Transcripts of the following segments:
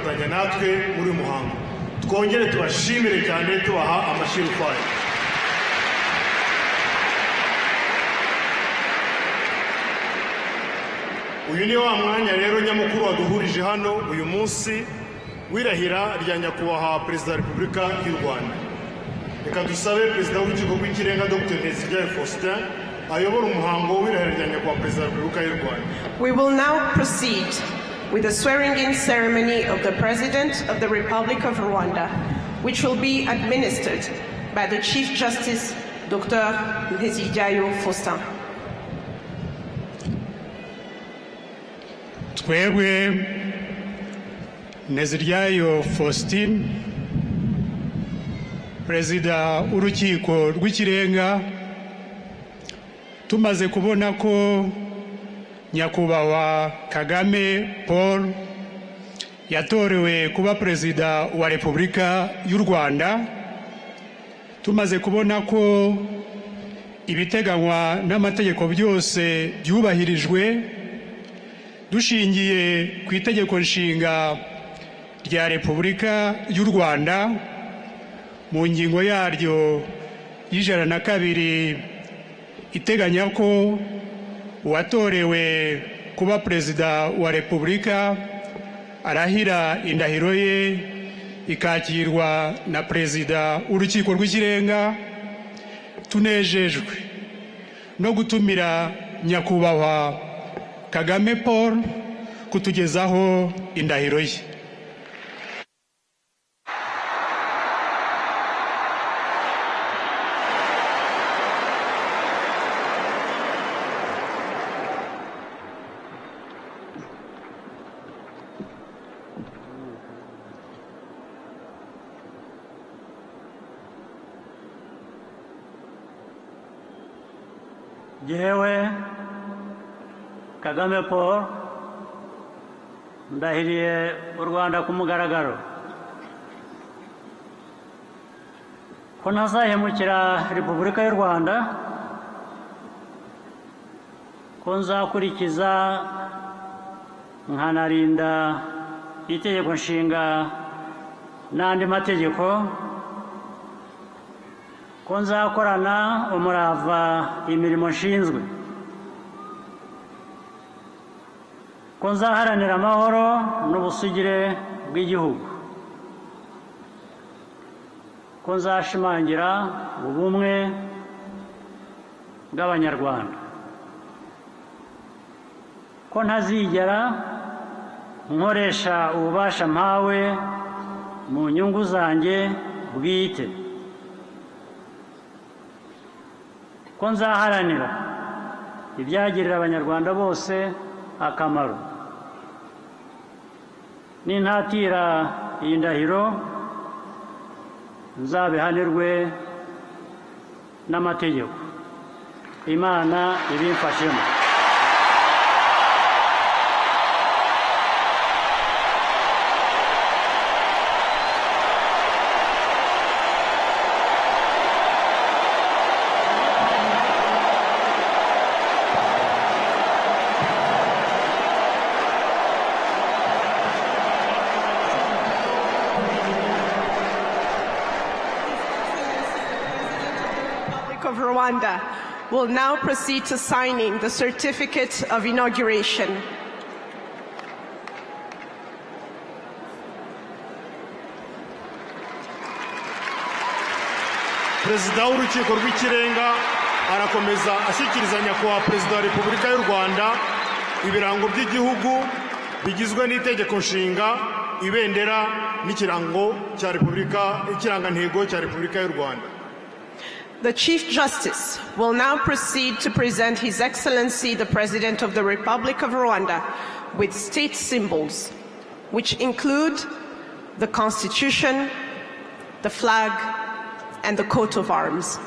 kwifatanya natwe muri muhango. Twongere tubashimire cyane tubaha amashyi kwayo. Uyu ni wa mwanya rero nyamukuru waduhurije hano uyu munsi wirahira rya nyakubahwa Perezida wa Repubulika y'u Rwanda. Reka dusabe Perezida w'Urukiko rw'Ikirenga Dr. Nteziryayo Faustin ayobora umuhango w'irahira rya nyakubahwa Perezida wa Repubulika y'u Rwanda. We will now proceed with the swearing-in ceremony of the President of the Republic of Rwanda, which will be administered by the Chief Justice Dr. Nteziryayo Faustin. Twebwe Nteziryayo Faustin, Perezida w'Urukiko rw'Ikirenga, tumaze kubona ko nyakubahwa Kagame Paul yatorewe kuba Perezida wa Repubulika y'u Rwanda, tumaze kubona ko ibiteganywa n'amategeko byose byubahirijwe, dushingiye ku itegeko nshinga rya Repubulika y'u Rwanda mu ngingo yaryo y'102 iteganya ko uwatorewe kuba Perezida wa Repubulika arahira indahiro ye ikakirwa na Perezida w'Urukiko rw'Ikirenga. Tunejejwe no gutumira nyakubahwa Kagame Paul kutugezaho indahiro ye. Jewe Kagame Paul ndahiriye u Rwanda ku mugaragaro ko ntazahemukira Repubulika y'u Rwanda, ko nzakurikiza nkanarinda itegeko nshinga n'andi mategeko, ko nzakorana umurava imirimo nshinzwe, ko nzaharanira amahoro n'ubusugire bw'igihugu, ko nzashimangira ubumwe bw'Abanyarwanda, ko ntazigera nkoresha ububasha mpawe mu nyungu zanjye bwite, ko nzaharanira ibyagirira Abanyarwanda bose akamaro. Nintatira iyi ndahiro nzabihanirwe n'amategeko. Imana ibimfashemo. Of Rwanda will now proceed to signing the certificate of inauguration. Perezida w'Urukiko rw'Ikirenga arakomeza ashyikiriza nyakubahwa Perezida wa Repubulika y'u Rwanda ibirango by'igihugu bigizwe n'itegeko nshinga, ibendera n'ikirango cya Repubulika, ikirangantego cya Repubulika y'u Rwanda. The Chief Justice will now proceed to present His Excellency the President of the Republic of Rwanda with state symbols, which include the Constitution, the flag, and the coat of arms.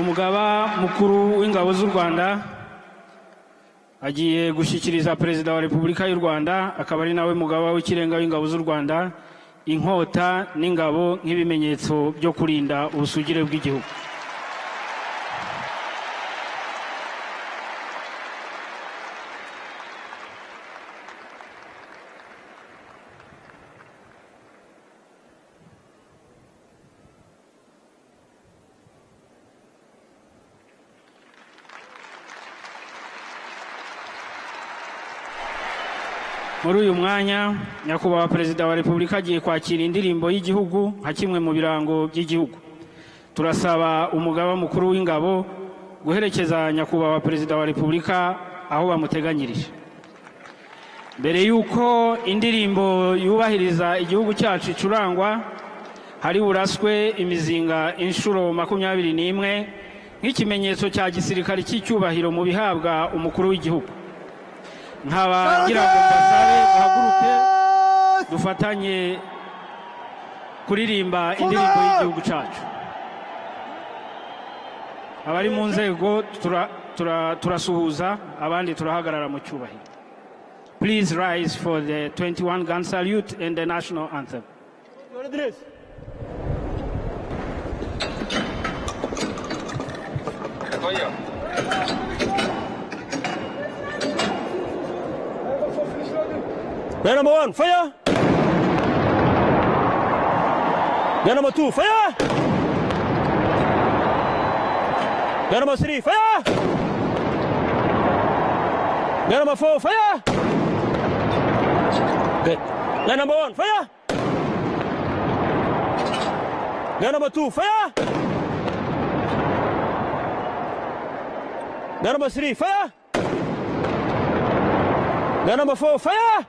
umugaba mukuru w'ingabo z'u Rwanda agiye gushyikiriza Perezida wa Repubulika y'u Rwanda akaba ari nawe mugaba w'ikirenga w'ingabo z'u Rwanda inkota n'ingabo nk'ibimenyetso byo kurinda ubusugire bw'igihugu. Muri uyu mwanya nyakubahwa Perezida wa Repubulika agiye kwakira indirimbo y'igihugu nka kimwe mu birango by'igihugu. Turasaba umugaba mukuru w'ingabo guherekeza nyakubahwa Perezida wa Repubulika aho bamuteganyirije. Mbere yuko indirimbo yubahiriza igihugu cyacu icurangwa, hari buraswe imizinga inshuro 21 nk'ikimenyetso cya gisirikare cy'icyubahiro mu bihabwa umukuru w'igihugu. Nkaba ngira ngo mbasabe muhaguruke dufatanye kuririmba indirimbo y'igihugu cyacu. Abari mu nzego turasuhuza, abandi turahagarara mu cyubahiro. Please rise for the 21 gun salute and the national anthem. Gun number 1, fire! Gun number 2, fire! Gun number 3, fire! Gun number 4, fire! Good. Gun number 1, fire! Gun number 2, fire! Gun number 3, fire! Gun number 4, fire!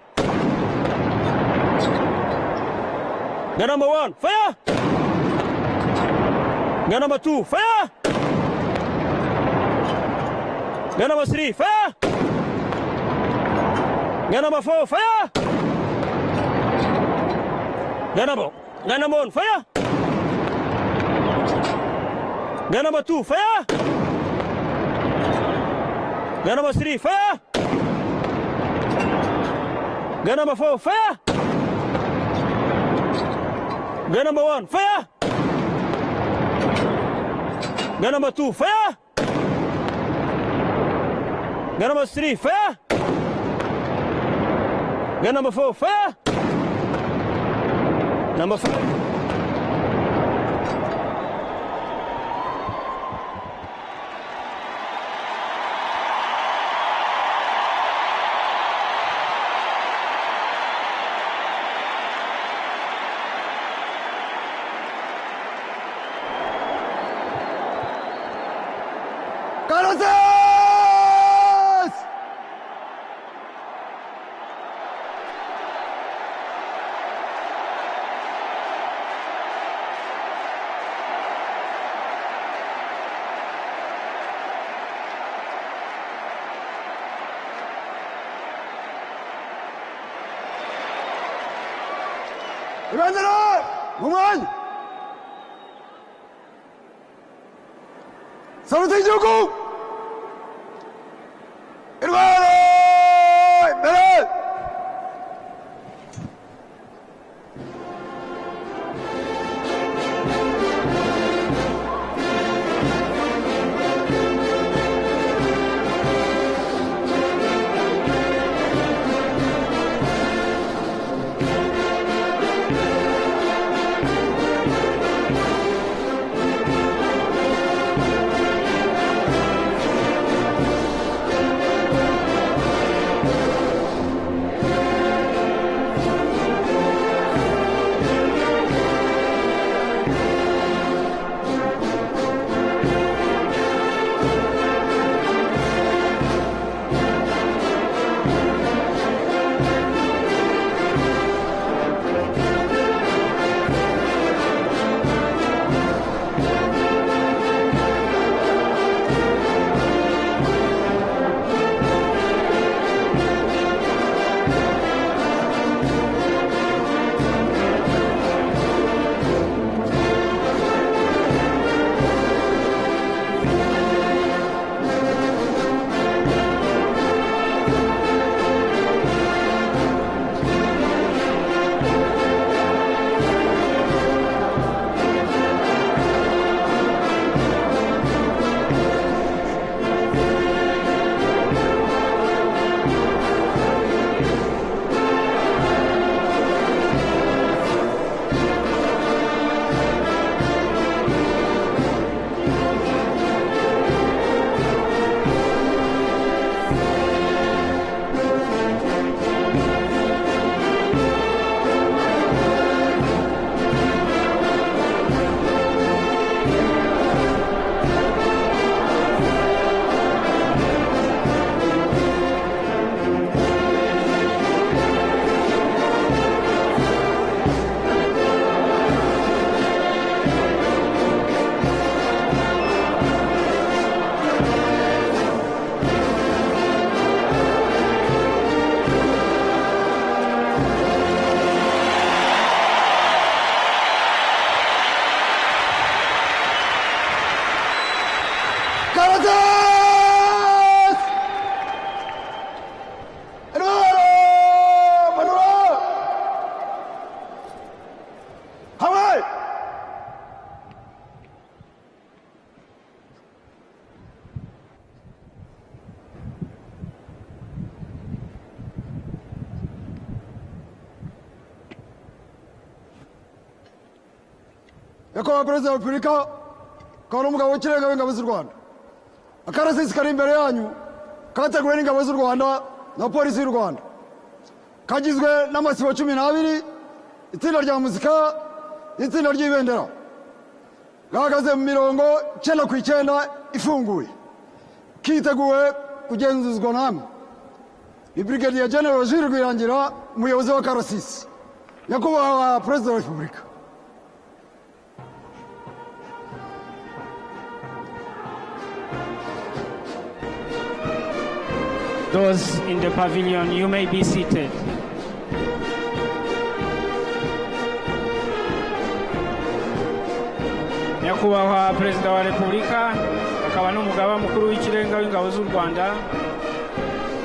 Gun number 1, fire! Gun number 2, fire! Gun number 3, fire! Gun number 4, fire! Gun number 1, fire! Gun number 2, fire! Gun number 3, fire! Gun number 4, fire! Gun number 1, fire! Gun number 2, fire! Gun number 3, fire! Gun number 4, fire! Number 5. ¡Carlos! ¡Levántalo! ¡Human! ¡Salud y Yuku! ¡Hermano! ¡Ven! nyakubahwa perezida wa repubulika akaba n'umugabo w'ikirenga w'ingabo z'u Rwanda. Akarasisi kari imbere yanyu kateguwe n'ingabo z'u Rwanda na polisi y'u Rwanda, kagizwe n'amasibo 12, itsinda rya muzika, itsinda ry'ibendera, gahagaze mu mirongo 9 ifunguye, kiteguwe kugenzuzwa namwe. Ni Brigadier General Jules Rwirangira, umuyobozi wa Karasisi. Nyakubahwa perezida wa repubulika. Those in the pavilion, you may be seated. Nyakubahwa perezida wa repubulika akaba n'umugaba mukuru w'ikirenga w'ingabo z'u Rwanda,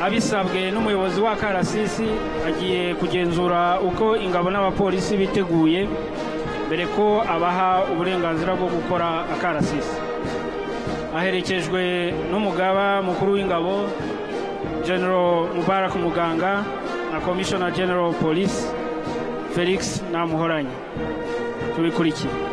abisabwe n'umuyobozi wa Karasisi, agiye kugenzura uko ingabo n'abapolisi biteguye mbere ko abaha uburenganzira bwo gukora akarasisi. Aherekejwe n'umugaba mukuru w'ingabo General Mubarak Muganga na Commissioner General Police Felix Namuhoranye. Tubikurikiye.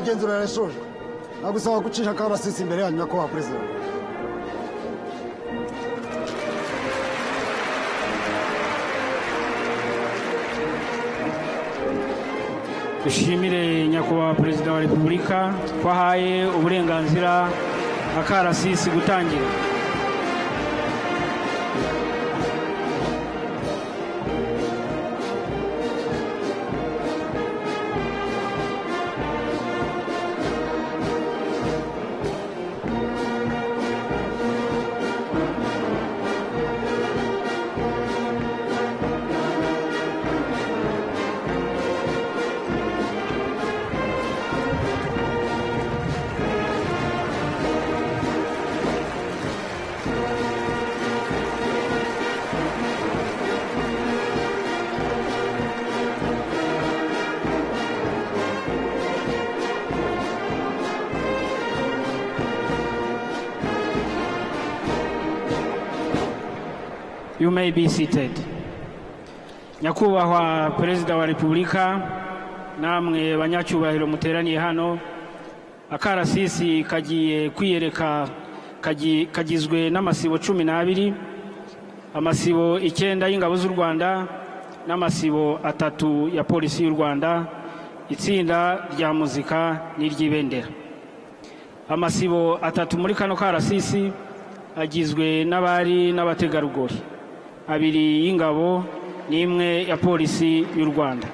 igenzura yarashojwe nagusaba gucisha Karasisi imbere yanyu nyakubahwa perezida. dushimire nyakubahwa perezida wa repubulika ko ahaye uburenganzira akarasisi gutangira. You may be seated. Nyakubahwa perezida wa repubulika, namwe banyacyubahiro muteraniye hano, akarasisi kagiye kwiyereka kagizwe n'amasibo 12, amasibo 9 y'ingabo z'u Rwanda n'amasibo 3 ya polisi y'u Rwanda, itsinda rya muzika n'iry'ibendera. Amasibo 3 muri kano karasisi agizwe n'abari n'abategarugori, 2 y'ingabo n'imwe ya polisi y'u Rwanda.